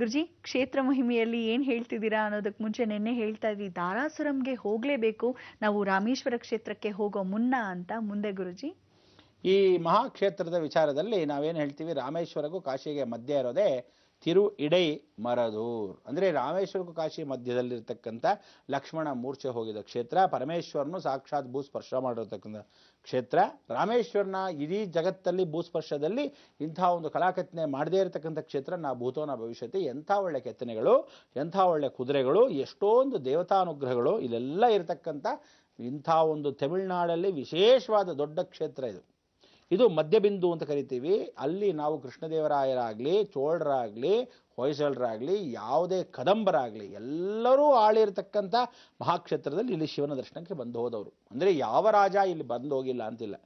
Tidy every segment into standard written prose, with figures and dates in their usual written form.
ಗುರುಜಿ, ಕ್ಷೇತ್ರ ಮಹಿಮೆಯಲ್ಲಿ ಏನ್ ಹೇಳ್ತಿದ್ದೀರಾ ಅನ್ನೋದಕ್ಕೆ ಮುಂಚೆ ನಿನ್ನೆ ಹೇಳ್ತಾ ಇದ್ವಿ ದಾರಾಸುರಂಗೆ ಹೋಗ್ಲೇಬೇಕು ನಾವು ರಾಮೇಶ್ವರ ಕ್ಷೇತ್ರಕ್ಕೆ ಹೋಗೋ ಮುನ್ನ ಅಂತ. ಮುಂದೆ ಗುರುಜಿ? ಈ ಮಹಾಕ್ಷೇತ್ರದ ವಿಚಾರದಲ್ಲಿ ನಾವೇನು ಹೇಳ್ತೀವಿ, ರಾಮೇಶ್ವರಕ್ಕೂ ಕಾಶಿಗೆ ಮಧ್ಯ ಇರೋದೇ ತಿರು ಇಡೈ ಮರದೂರ್. ಅಂದರೆ ರಾಮೇಶ್ವರಕ್ಕೂ ಕಾಶಿ ಮಧ್ಯದಲ್ಲಿರ್ತಕ್ಕಂಥ ಲಕ್ಷ್ಮಣ ಮೂರ್ಛೆ ಹೋಗಿದ ಕ್ಷೇತ್ರ, ಪರಮೇಶ್ವರನು ಸಾಕ್ಷಾತ್ ಭೂಸ್ಪರ್ಶ ಮಾಡಿರತಕ್ಕಂಥ ಕ್ಷೇತ್ರ. ರಾಮೇಶ್ವರನ ಇಡೀ ಜಗತ್ತಲ್ಲಿ ಭೂಸ್ಪರ್ಶದಲ್ಲಿ ಇಂಥ ಒಂದು ಕಲಾಕೆತ್ತನೆ ಮಾಡದೇ ಇರತಕ್ಕಂಥ ಕ್ಷೇತ್ರ ನಾ ಭೂತೋನ ಭವಿಷ್ಯತಿ. ಎಂಥ ಒಳ್ಳೆ ಕೆತ್ತನೆಗಳು, ಎಂಥ ಒಳ್ಳೆ ಕುದುರೆಗಳು, ಎಷ್ಟೊಂದು ದೇವತಾನುಗ್ರಹಗಳು ಇಲ್ಲೆಲ್ಲ ಇರತಕ್ಕಂಥ ಇಂಥ ಒಂದು ತಮಿಳುನಾಡಲ್ಲಿ ವಿಶೇಷವಾದ ದೊಡ್ಡ ಕ್ಷೇತ್ರ ಇದು. ಇದು ಮಧ್ಯಬಿಂದು ಅಂತ ಕರಿತೀವಿ. ಅಲ್ಲಿ ನಾವು ಕೃಷ್ಣದೇವರಾಯರಾಗಲಿ, ಚೋಳರಾಗಲಿ, ಹೊಯ್ಸಳರಾಗಲಿ, ಯಾವುದೇ ಕದಂಬರಾಗಲಿ ಎಲ್ಲರೂ ಆಳಿರ್ತಕ್ಕಂಥ ಮಹಾಕ್ಷೇತ್ರದಲ್ಲಿ ಇಲ್ಲಿ ಶಿವನ ದರ್ಶನಕ್ಕೆ ಬಂದು ಹೋದವರು. ಅಂದರೆ ಯಾವ ರಾಜ ಇಲ್ಲಿ ಬಂದು ಹೋಗಿಲ್ಲ ಅಂತಿಲ್ಲ.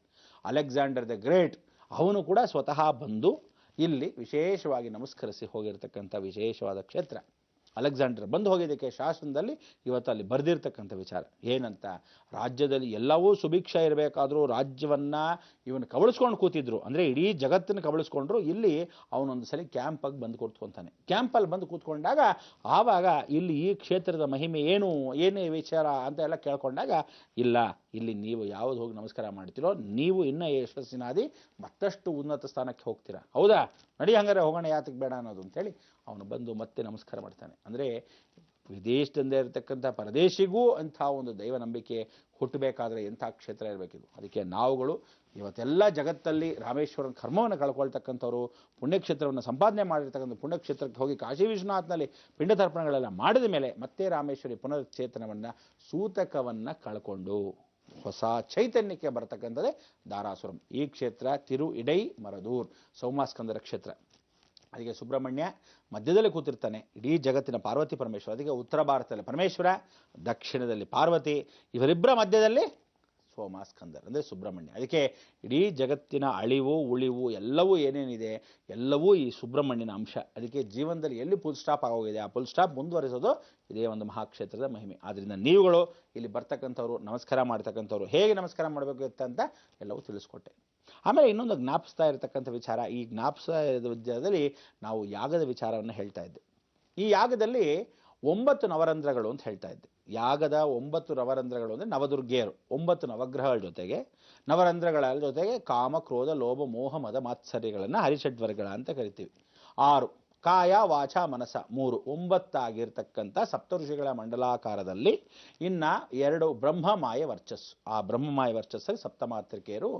ಅಲೆಕ್ಸಾಂಡರ್ ದ ಗ್ರೇಟ್ ಅವನು ಕೂಡ ಸ್ವತಃ ಬಂದು ಇಲ್ಲಿ ವಿಶೇಷವಾಗಿ ನಮಸ್ಕರಿಸಿ ಹೋಗಿರ್ತಕ್ಕಂಥ ವಿಶೇಷವಾದ ಕ್ಷೇತ್ರ. ಅಲೆಕ್ಸಾಂಡರ್ ಬಂದು ಹೋಗಿದ್ದಕ್ಕೆ ಶಾಸನದಲ್ಲಿ ಇವತ್ತು ಅಲ್ಲಿ ಬರೆದಿರ್ತಕ್ಕಂಥ ವಿಚಾರ ಏನಂತ, ರಾಜ್ಯದಲ್ಲಿ ಎಲ್ಲವೂ ಸುಭಿಕ್ಷ ಇರಬೇಕಾದ್ರೂ ರಾಜ್ಯವನ್ನು ಇವನು ಕಬಳಿಸ್ಕೊಂಡು ಕೂತಿದ್ರು. ಅಂದರೆ ಇಡೀ ಜಗತ್ತನ್ನು ಕಬಳಿಸ್ಕೊಂಡ್ರು. ಇಲ್ಲಿ ಅವನೊಂದು ಸಲ ಕ್ಯಾಂಪಾಗಿ ಬಂದು ಕೂತ್ಕೊತಾನೆ. ಕ್ಯಾಂಪಲ್ಲಿ ಬಂದು ಕೂತ್ಕೊಂಡಾಗ ಆವಾಗ ಇಲ್ಲಿ ಈ ಕ್ಷೇತ್ರದ ಮಹಿಮೆ ಏನೇ ವಿಚಾರ ಅಂತ ಎಲ್ಲ ಕೇಳ್ಕೊಂಡಾಗ, ಇಲ್ಲ ಇಲ್ಲಿ ನೀವು ಯಾವುದು ಹೋಗಿ ನಮಸ್ಕಾರ ಮಾಡ್ತೀರೋ ನೀವು ಇನ್ನೂ ಯಶಸ್ಸಿನಾದಿ ಮತ್ತಷ್ಟು ಉನ್ನತ ಸ್ಥಾನಕ್ಕೆ ಹೋಗ್ತೀರಾ, ಹೌದಾ ನಡಿ ಹಂಗಾರೆ ಹೋಗೋಣ, ಯಾತಕ್ಕೆ ಬೇಡ ಅನ್ನೋದು ಅಂತೇಳಿ ಅವನು ಬಂದು ಮತ್ತೆ ನಮಸ್ಕಾರ ಮಾಡ್ತಾನೆ. ಅಂದರೆ ವಿದೇಶದಿಂದ ಇರತಕ್ಕಂಥ ಪರದೇಶಿಗೂ ಅಂಥ ಒಂದು ದೈವ ನಂಬಿಕೆ ಹುಟ್ಟಬೇಕಾದ್ರೆ ಎಂಥ ಕ್ಷೇತ್ರ ಇರಬೇಕಿದು. ಅದಕ್ಕೆ ನಾವುಗಳು ಇವತ್ತೆಲ್ಲ ಜಗತ್ತಲ್ಲಿ ರಾಮೇಶ್ವರನ ಕರ್ಮವನ್ನು ಕಳ್ಕೊಳ್ತಕ್ಕಂಥವ್ರು, ಪುಣ್ಯಕ್ಷೇತ್ರವನ್ನು ಸಂಪಾದನೆ ಮಾಡಿರ್ತಕ್ಕಂಥ ಪುಣ್ಯಕ್ಷೇತ್ರಕ್ಕೆ ಹೋಗಿ ಕಾಶಿ ವಿಶ್ವನಾಥ್ನಲ್ಲಿ ಪಿಂಡ ತರ್ಪಣಗಳೆಲ್ಲ ಮಾಡಿದ ಮೇಲೆ ಮತ್ತೆ ರಾಮೇಶ್ವರಿ ಪುನರ್ಚೇತನವನ್ನು ಸೂತಕವನ್ನು ಕಳ್ಕೊಂಡು ಹೊಸ ಚೈತನ್ಯಕ್ಕೆ ಬರತಕ್ಕಂಥದ್ದೇ ದಾರಾಸುರಂ. ಈ ಕ್ಷೇತ್ರ ತಿರು ಇಡೈ ಮರದೂರ್ ಸೋಮಾಸ್ಕಂದರ ಕ್ಷೇತ್ರ. ಅದಕ್ಕೆ ಸುಬ್ರಹ್ಮಣ್ಯ ಮಧ್ಯದಲ್ಲಿ ಕೂತಿರ್ತಾನೆ, ಇಡೀ ಜಗತ್ತಿನ ಪಾರ್ವತಿ ಪರಮೇಶ್ವರ. ಅದಕ್ಕೆ ಉತ್ತರ ಭಾರತದಲ್ಲಿ ಪರಮೇಶ್ವರ, ದಕ್ಷಿಣದಲ್ಲಿ ಪಾರ್ವತಿ, ಇವರಿಬ್ಬರ ಮಧ್ಯದಲ್ಲಿ ಸೋಮಾಸ್ಕಂದರ್ ಅಂದರೆ ಸುಬ್ರಹ್ಮಣ್ಯ. ಅದಕ್ಕೆ ಇಡೀ ಜಗತ್ತಿನ ಅಳಿವು ಉಳಿವು ಎಲ್ಲವೂ ಏನೇನಿದೆ ಎಲ್ಲವೂ ಈ ಸುಬ್ರಹ್ಮಣ್ಯನ ಅಂಶ. ಅದಕ್ಕೆ ಜೀವನದಲ್ಲಿ ಎಲ್ಲಿ ಫುಲ್ ಸ್ಟಾಪ್ ಆಗೋಗಿದೆ ಆ ಫುಲ್ ಸ್ಟಾಪ್ ಮುಂದುವರಿಸೋದು ಇದೇ ಒಂದು ಮಹಾಕ್ಷೇತ್ರದ ಮಹಿಮೆ. ಆದ್ದರಿಂದ ನೀವುಗಳು ಇಲ್ಲಿ ಬರ್ತಕ್ಕಂಥವ್ರು, ನಮಸ್ಕಾರ ಮಾಡ್ತಕ್ಕಂಥವ್ರು ಹೇಗೆ ನಮಸ್ಕಾರ ಮಾಡಬೇಕು ಅಂತ ಎಲ್ಲವೂ ತಿಳಿಸ್ಕೊಟ್ಟೆ. ಆಮೇಲೆ ಇನ್ನೊಂದು ಜ್ಞಾಪಿಸ್ತಾ ಇರತಕ್ಕಂಥ ವಿಚಾರ, ಈ ಜ್ಞಾಪಿಸ್ತಾ ಇರೋ ವಿಚಾರದಲ್ಲಿ ನಾವು ಯಾಗದ ವಿಚಾರವನ್ನು ಹೇಳ್ತಾ ಇದ್ದೆ. ಈ ಯಾಗದಲ್ಲಿ 9 ನವರಂಧ್ರಗಳು ಅಂತ ಹೇಳ್ತಾ ಇದ್ದೆ. ಯಾಗದ 9 ನವರಂಧ್ರಗಳು ಅಂದರೆ ನವದುರ್ಗೆಯರು, 9 ನವಗ್ರಹಗಳ ಜೊತೆಗೆ ನವರಂಧ್ರಗಳ ಜೊತೆಗೆ ಕಾಮ, ಕ್ರೋಧ, ಲೋಭ, ಮೋಹ, ಮದ, ಮಾತ್ಸರ್ಯಗಳನ್ನು ಹರಿಷಡ್ವರ್ಗಗಳ ಅಂತ ಕರಿತೀವಿ. 6 ಕಾಯ, ವಾಚ, ಮನಸ 3 9 ಆಗಿರ್ತಕ್ಕಂಥ ಸಪ್ತಋಷಿಗಳ ಮಂಡಲಾಕಾರದಲ್ಲಿ ಇನ್ನು 2 ಬ್ರಹ್ಮಮಾಯ ವರ್ಚಸ್ಸು. ಆ ಬ್ರಹ್ಮಮಾಯ ವರ್ಚಸ್ಸಲ್ಲಿ ಸಪ್ತಮಾತ್ರಿಕೆಯರು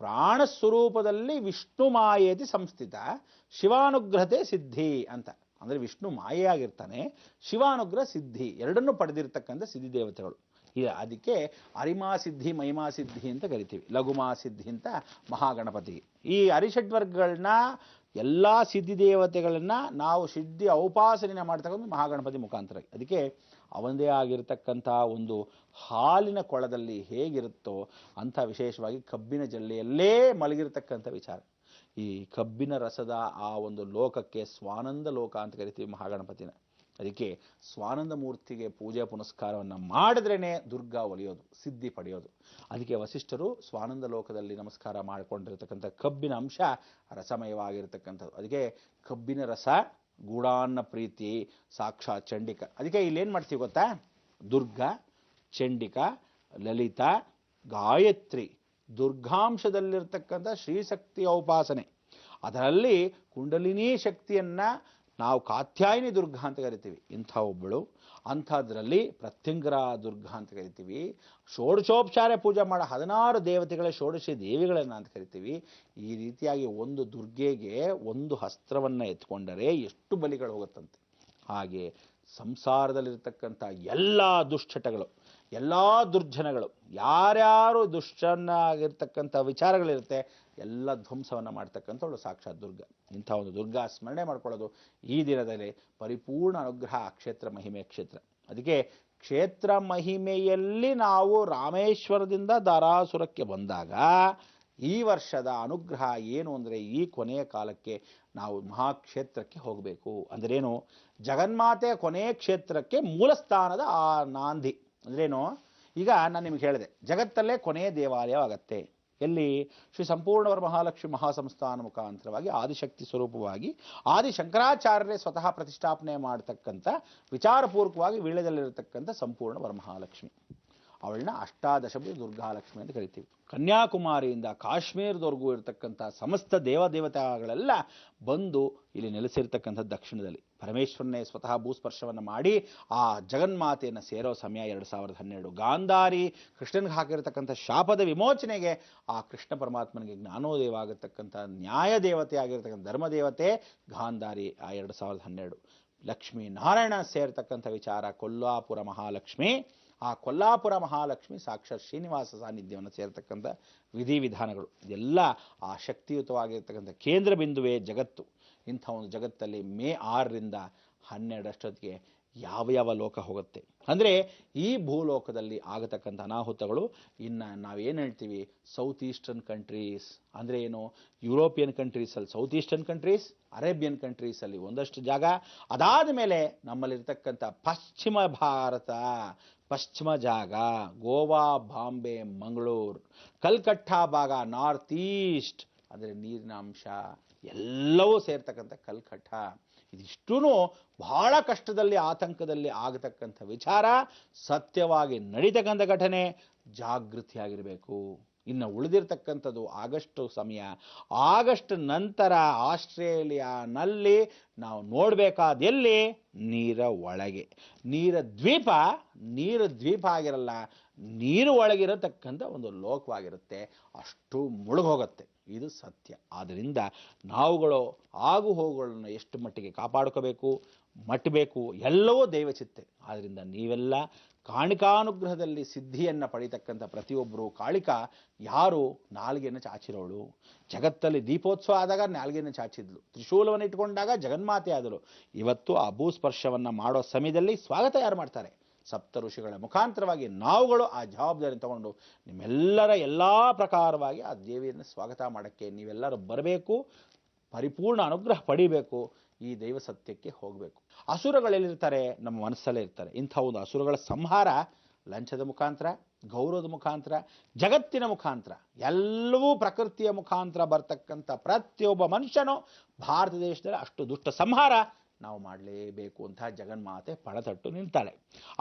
ಪ್ರಾಣಸ್ವರೂಪದಲ್ಲಿ ವಿಷ್ಣು ಮಾಯೇತಿ ಸಂಸ್ಥಿತ ಶಿವಾನುಗ್ರಹತೆ ಸಿದ್ಧಿ ಅಂತ. ಅಂದರೆ ವಿಷ್ಣು ಮಾಯೆಯಾಗಿರ್ತಾನೆ, ಶಿವಾನುಗ್ರಹ ಸಿದ್ಧಿ ಎರಡನ್ನೂ ಪಡೆದಿರ್ತಕ್ಕಂಥ ಸಿದ್ಧಿ ದೇವತೆಗಳು. ಅದಕ್ಕೆ ಅರಿಮಾ ಸಿದ್ಧಿ, ಮಹಿಮಾ ಸಿದ್ಧಿ ಅಂತ ಕರಿತೀವಿ. ಲಘುಮಾ ಸಿದ್ಧಿ ಅಂತ ಮಹಾಗಣಪತಿ. ಈ ಹರಿಷಡ್ವರ್ಗಗಳನ್ನ ಎಲ್ಲ ಸಿದ್ಧಿ ದೇವತೆಗಳನ್ನ ನಾವು ಸಿದ್ಧಿ ಔಪಾಸನೆಯನ್ನು ಮಾಡ್ತಕ್ಕಂಥ ಮಹಾಗಣಪತಿ ಮುಖಾಂತರ. ಅದಕ್ಕೆ ಅವನದೇ ಆಗಿರ್ತಕ್ಕಂಥ ಒಂದು ಹಾಲಿನ ಕೊಳದಲ್ಲಿ ಹೇಗಿರುತ್ತೋ ಅಂಥ ವಿಶೇಷವಾಗಿ ಕಬ್ಬಿನ ಜಲ್ಲೆಯಲ್ಲೇ ಮಲಗಿರ್ತಕ್ಕಂಥ ವಿಚಾರ. ಈ ಕಬ್ಬಿನ ರಸದ ಆ ಒಂದು ಲೋಕಕ್ಕೆ ಸ್ವಾನಂದ ಲೋಕ ಅಂತ ಕರಿತೀವಿ ಮಹಾಗಣಪತಿನ. ಅದಕ್ಕೆ ಸ್ವಾನಂದ ಮೂರ್ತಿಗೆ ಪೂಜೆ ಪುನಸ್ಕಾರವನ್ನು ಮಾಡಿದ್ರೇ ದುರ್ಗಾ ಒಲಿಯೋದು, ಸಿದ್ಧಿ ಪಡೆಯೋದು. ಅದಕ್ಕೆ ವಸಿಷ್ಠರು ಸ್ವಾನಂದ ಲೋಕದಲ್ಲಿ ನಮಸ್ಕಾರ ಮಾಡಿಕೊಂಡಿರ್ತಕ್ಕಂಥ ಕಬ್ಬಿನ ಅಂಶ ರಸಮಯವಾಗಿರ್ತಕ್ಕಂಥದ್ದು. ಅದಕ್ಕೆ ಕಬ್ಬಿನ ರಸ ಗೂಢಾನ್ನ ಪ್ರೀತಿ ಸಾಕ್ಷಾತ್ ಚಂಡಿಕ. ಅದಕ್ಕೆ ಇಲ್ಲೇನು ಮಾಡ್ತೀವಿ ಗೊತ್ತಾ, ದುರ್ಗಾ, ಚಂಡಿಕಾ, ಲಲಿತಾ, ಗಾಯತ್ರಿ ದುರ್ಗಾಂಶದಲ್ಲಿರ್ತಕ್ಕಂಥ ಶ್ರೀಶಕ್ತಿಯ ಉಪಾಸನೆ. ಅದರಲ್ಲಿ ಕುಂಡಲಿನಿ ಶಕ್ತಿಯನ್ನು ನಾವು ಕಾತ್ಯಾಯಿನಿ ದುರ್ಗಾ ಅಂತ ಕರಿತೀವಿ, ಇಂಥ ಒಬ್ಬಳು. ಅಂಥದ್ರಲ್ಲಿ ಪ್ರತ್ಯಂಗರ ದುರ್ಗಾ ಅಂತ ಕರಿತೀವಿ. ಷೋಡಶೋಪಚಾರ ಪೂಜೆ ಮಾಡೋ 16 ದೇವತೆಗಳ ಷೋಡಶ ದೇವಿಗಳನ್ನು ಅಂತ ಕರಿತೀವಿ. ಈ ರೀತಿಯಾಗಿ ಒಂದು ದುರ್ಗೆಗೆ ಒಂದು ಅಸ್ತ್ರವನ್ನು ಎತ್ಕೊಂಡರೆ ಎಷ್ಟು ಬಲಿಗಳು ಹೋಗುತ್ತಂತೆ. ಹಾಗೆ ಸಂಸಾರದಲ್ಲಿರ್ತಕ್ಕಂಥ ಎಲ್ಲ ದುಶ್ಚಟಗಳು, ಎಲ್ಲ ದುರ್ಜನಗಳು, ಯಾರ್ಯಾರು ದುಷ್ಟನಾಗಿರ್ತಕ್ಕಂಥ ವಿಚಾರಗಳಿರುತ್ತೆ ಎಲ್ಲ ಧ್ವಂಸವನ್ನು ಮಾಡ್ತಕ್ಕಂಥವಳು ಸಾಕ್ಷಾತ್ ದುರ್ಗಾ. ಇಂಥ ಒಂದು ದುರ್ಗಾ ಸ್ಮರಣೆ ಮಾಡ್ಕೊಳ್ಳೋದು ಈ ದಿನದಲ್ಲಿ ಪರಿಪೂರ್ಣ ಅನುಗ್ರಹ ಕ್ಷೇತ್ರ ಮಹಿಮೆ ಕ್ಷೇತ್ರ. ಅದಕ್ಕೆ ಕ್ಷೇತ್ರ ಮಹಿಮೆಯಲ್ಲಿ ನಾವು ರಾಮೇಶ್ವರದಿಂದ ದಾರಾಸುರಕ್ಕೆ ಬಂದಾಗ ಈ ವರ್ಷದ ಅನುಗ್ರಹ ಏನು ಅಂದರೆ ಈ ಕೊನೆಯ ಕಾಲಕ್ಕೆ ನಾವು ಮಹಾಕ್ಷೇತ್ರಕ್ಕೆ ಹೋಗಬೇಕು. ಅಂದ್ರೇನು, ಜಗನ್ಮಾತೆ ಕೊನೆಯ ಕ್ಷೇತ್ರಕ್ಕೆ ಮೂಲಸ್ಥಾನದ ಆ ನಾಂದಿ. ಅಂದ್ರೇನು, ಈಗ ನಾನು ನಿಮ್ಗೆ ಹೇಳಿದೆ ಜಗತ್ತಲ್ಲೇ ಕೊನೆಯ ದೇವಾಲಯವಾಗತ್ತೆ ಎಲ್ಲಿ ಶ್ರೀ ಸಂಪೂರ್ಣವರ ಮಹಾಲಕ್ಷ್ಮಿ ಮಹಾಸಂಸ್ಥಾನ ಮುಖಾಂತರವಾಗಿ ಆದಿಶಕ್ತಿ ಸ್ವರೂಪವಾಗಿ ಆದಿಶಂಕರಾಚಾರ್ಯರೇ ಸ್ವತಃ ಪ್ರತಿಷ್ಠಾಪನೆ ಮಾಡತಕ್ಕಂಥ ವಿಚಾರಪೂರ್ವಕವಾಗಿ ವೀಳ್ಯದಲ್ಲಿರತಕ್ಕಂಥ ಸಂಪೂರ್ಣ ವರಮಹಾಲಕ್ಷ್ಮಿ. ಅವಳನ್ನ ಅಷ್ಟಾದಶಭುಜ ದುರ್ಗಾಲಕ್ಷ್ಮಿ ಅಂತ ಕರಿತೀವಿ. ಕನ್ಯಾಕುಮಾರಿಯಿಂದ ಕಾಶ್ಮೀರದವರೆಗೂ ಇರತಕ್ಕಂಥ ಸಮಸ್ತ ದೇವತೆಗಳೆಲ್ಲ ಬಂದು ಇಲ್ಲಿ ನೆಲೆಸಿರ್ತಕ್ಕಂಥ ದಕ್ಷಿಣದಲ್ಲಿ ಪರಮೇಶ್ವರನೇ ಸ್ವತಃ ಭೂಸ್ಪರ್ಶವನ್ನು ಮಾಡಿ ಆ ಜಗನ್ಮಾತೆಯನ್ನು ಸೇರೋ ಸಮಯ 2012. ಗಾಂಧಾರಿ ಕೃಷ್ಣನಿಗೆ ಹಾಕಿರತಕ್ಕಂಥ ಶಾಪದ ವಿಮೋಚನೆಗೆ ಆ ಕೃಷ್ಣ ಪರಮಾತ್ಮನಿಗೆ ಜ್ಞಾನೋದಯ ಆಗಿರ್ತಕ್ಕಂಥ ನ್ಯಾಯ ದೇವತೆ ಆಗಿರ್ತಕ್ಕಂಥ ಧರ್ಮದೇವತೆ ಗಾಂಧಾರಿ ಆ 2012. ಲಕ್ಷ್ಮೀ ನಾರಾಯಣ ಸೇರ್ತಕ್ಕಂಥ ವಿಚಾರ ಕೊಲ್ಲಾಪುರ ಮಹಾಲಕ್ಷ್ಮಿ. ಆ ಕೊಲ್ಲಾಪುರ ಮಹಾಲಕ್ಷ್ಮಿ ಸಾಕ್ಷಾತ್ ಶ್ರೀನಿವಾಸ ಸಾನ್ನಿಧ್ಯವನ್ನು ಸೇರ್ತಕ್ಕಂಥ ವಿಧಿವಿಧಾನಗಳು ಇದೆಲ್ಲ ಆ ಶಕ್ತಿಯುತವಾಗಿರ್ತಕ್ಕಂಥ ಕೇಂದ್ರ ಬಿಂದುವೇ ಜಗತ್ತು. ಇಂಥ ಒಂದು ಜಗತ್ತಲ್ಲಿ ಮೇ 6ರಿಂದ 12 ಯಾವ ಯಾವ ಲೋಕ ಹೋಗುತ್ತೆ ಅಂದರೆ ಈ ಭೂಲೋಕದಲ್ಲಿ ಆಗತಕ್ಕಂಥ ಅನಾಹುತಗಳು ಇನ್ನು ನಾವೇನು ಹೇಳ್ತೀವಿ ಸೌತ್ ಈಸ್ಟರ್ನ್ ಕಂಟ್ರೀಸ್ ಅಂದರೆ ಏನು, ಯುರೋಪಿಯನ್ ಕಂಟ್ರೀಸಲ್ಲಿ ಸೌತ್ ಈಸ್ಟರ್ನ್ ಕಂಟ್ರೀಸ್, ಅರೇಬಿಯನ್ ಕಂಟ್ರೀಸಲ್ಲಿ ಒಂದಷ್ಟು ಜಾಗ, ಅದಾದ ಮೇಲೆ ನಮ್ಮಲ್ಲಿರ್ತಕ್ಕಂಥ ಪಶ್ಚಿಮ ಭಾರತ, ಪಶ್ಚಿಮ ಜಾಗ, ಗೋವಾ, ಬಾಂಬೆ, ಮಂಗಳೂರು, ಕಲ್ಕಟ್ಟಾ ಭಾಗ, ನಾರ್ತ್ ಈಸ್ಟ್ ಅಂದರೆ ನೀರಿನ ಅಂಶ ಎಲ್ಲವೂ ಸೇರ್ತಕ್ಕಂಥ ಕಲ್ಕಟ್ಟಾ. ಇದಿಷ್ಟೂ ಬಹಳ ಕಷ್ಟದಲ್ಲಿ ಆತಂಕದಲ್ಲಿ ಆಗತಕ್ಕಂಥ ವಿಚಾರ, ಸತ್ಯವಾಗಿ ನಡೀತಕ್ಕಂಥ ಘಟನೆ, ಜಾಗೃತಿಯಾಗಿರಬೇಕು. ಇನ್ನು ಉಳಿದಿರ್ತಕ್ಕಂಥದ್ದು ಆಗಸ್ಟ್ ಸಮಯ. ಆಗಸ್ಟ್ ನಂತರ ಆಸ್ಟ್ರೇಲಿಯಾನಲ್ಲಿ ನಾವು ನೋಡಬೇಕಾದ ಎಲ್ಲಿ, ನೀರ ಒಳಗೆ. ನೀರ ದ್ವೀಪ ಆಗಿರಲ್ಲ, ನೀರು ಒಳಗಿರತಕ್ಕಂಥ ಒಂದು ಲೋಕವಾಗಿರುತ್ತೆ. ಅಷ್ಟು ಮುಳುಗೋಗುತ್ತೆ. ಇದು ಸತ್ಯ. ಆದ್ದರಿಂದ ನಾವುಗಳು ಆಗು ಹೋಗುಗಳನ್ನು ಎಷ್ಟು ಮಟ್ಟಿಗೆ ಕಾಪಾಡ್ಕೋಬೇಕು, ಮಟ್ಟಬೇಕು, ಎಲ್ಲವೂ ದೈವಚಿತ್ತೆ. ಆದ್ದರಿಂದ ನೀವೆಲ್ಲ ಕಾಣಿಕಾನುಗ್ರಹದಲ್ಲಿ ಸಿದ್ಧಿಯನ್ನು ಪಡೀತಕ್ಕಂಥ ಪ್ರತಿಯೊಬ್ಬರು ಕಾಳಿಕಾ ಯಾರು ನಾಲ್ಗೆಯನ್ನು ಚಾಚಿರೋಳು. ಜಗತ್ತಲ್ಲಿ ದೀಪೋತ್ಸವ ಆದಾಗ ನಾಲ್ಗೆಯನ್ನು ಚಾಚಿದ್ಲು, ತ್ರಿಶೂಲವನ್ನು ಇಟ್ಕೊಂಡಾಗ ಜಗನ್ಮಾತೆ ಆದಳು. ಇವತ್ತು ಆ ಭೂಸ್ಪರ್ಶವನ್ನು ಮಾಡೋ ಸಮಯದಲ್ಲಿ ಸ್ವಾಗತ ಯಾರು ಮಾಡ್ತಾರೆ? ಸಪ್ತ ಋಷಿಗಳ ಮುಖಾಂತರವಾಗಿ ನಾವುಗಳು ಆ ಜವಾಬ್ದಾರಿ ತಗೊಂಡು ನಿಮ್ಮೆಲ್ಲರ ಎಲ್ಲ ಪ್ರಕಾರವಾಗಿ ಆ ದೇವಿಯನ್ನು ಸ್ವಾಗತ ಮಾಡೋಕ್ಕೆ ನೀವೆಲ್ಲರೂ ಬರಬೇಕು, ಪರಿಪೂರ್ಣ ಅನುಗ್ರಹ ಪಡಿಬೇಕು, ಈ ದೈವ ಸತ್ಯಕ್ಕೆ ಹೋಗಬೇಕು. ಅಸುರಗಳೆಲ್ಲಿರ್ತಾರೆ? ನಮ್ಮ ಮನಸ್ಸಲ್ಲೇ ಇರ್ತಾರೆ. ಇಂಥ ಒಂದು ಅಸುರಗಳ ಸಂಹಾರ ಲಂಚದ ಮುಖಾಂತರ, ಗೌರವದ ಮುಖಾಂತರ, ಜಗತ್ತಿನ ಮುಖಾಂತರ, ಎಲ್ಲವೂ ಪ್ರಕೃತಿಯ ಮುಖಾಂತರ ಬರ್ತಕ್ಕಂಥ ಪ್ರತಿಯೊಬ್ಬ ಮನುಷ್ಯನು ಭಾರತ ದೇಶದಲ್ಲಿ ಅಷ್ಟು ದುಷ್ಟ ಸಂಹಾರ ನಾವು ಮಾಡಲೇಬೇಕು ಅಂತ ಜಗನ್ಮಾತೆ ಪಣತಟ್ಟು ನಿಂತಾಳೆ.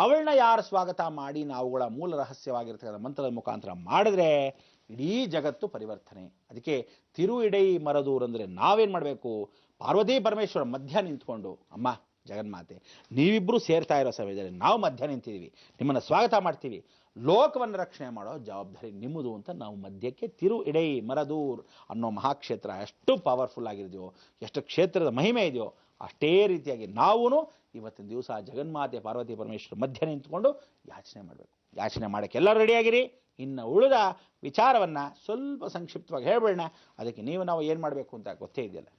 ಅವಳನ್ನ ಯಾರು ಸ್ವಾಗತ ಮಾಡಿ ನಾವುಗಳ ಮೂಲ ರಹಸ್ಯವಾಗಿರ್ತಕ್ಕಂಥ ಮಂತ್ರದ ಮುಖಾಂತರ ಮಾಡಿದ್ರೆ ಇಡೀ ಜಗತ್ತು ಪರಿವರ್ತನೆ. ಅದಕ್ಕೆ ತಿರು ಇಡೈ ಮರದೂರು ಅಂದರೆ ನಾವೇನು ಮಾಡಬೇಕು? ಪಾರ್ವತಿ ಪರಮೇಶ್ವರ ಮಧ್ಯ ನಿಂತ್ಕೊಂಡು, ಅಮ್ಮ ಜಗನ್ಮಾತೆ ನೀವಿಬ್ಬರು ಸೇರ್ತಾ ಇರೋ ಸಮಯದಲ್ಲಿ ನಾವು ಮಧ್ಯ ನಿಂತಿದ್ದೀವಿ, ನಿಮ್ಮನ್ನು ಸ್ವಾಗತ ಮಾಡ್ತೀವಿ, ಲೋಕವನ್ನು ರಕ್ಷಣೆ ಮಾಡೋ ಜವಾಬ್ದಾರಿ ನಿಮ್ಮದು ಅಂತ ನಾವು ಮಧ್ಯಕ್ಕೆ ತಿರು ಇಡೈ ಮರದೂರ್ ಅನ್ನೋ ಮಹಾಕ್ಷೇತ್ರ ಎಷ್ಟು ಪವರ್ಫುಲ್ ಆಗಿದೆಯೋ, ಎಷ್ಟು ಕ್ಷೇತ್ರದ ಮಹಿಮೆ ಇದೆಯೋ ಅಷ್ಟೇ ರೀತಿಯಾಗಿ ನಾವು ಇವತ್ತಿನ ದಿವಸ ಜಗನ್ಮಾತೆ ಪಾರ್ವತಿ ಪರಮೇಶ್ವರ ಮಧ್ಯ ನಿಂತ್ಕೊಂಡು ಯಾಚನೆ ಮಾಡಬೇಕು. ಯಾಚನೆ ಮಾಡೋಕ್ಕೆ ಎಲ್ಲರೂ ರೆಡಿಯಾಗಿರಿ. ಇನ್ನು ಉಳಿದ ವಿಚಾರವನ್ನು ಸ್ವಲ್ಪ ಸಂಕ್ಷಿಪ್ತವಾಗಿ ಹೇಳ್ಬೇಡ. ಅದಕ್ಕೆ ನಾವು ಏನು ಮಾಡಬೇಕು ಅಂತ ಗೊತ್ತೇ ಇದೆಯಲ್ಲ.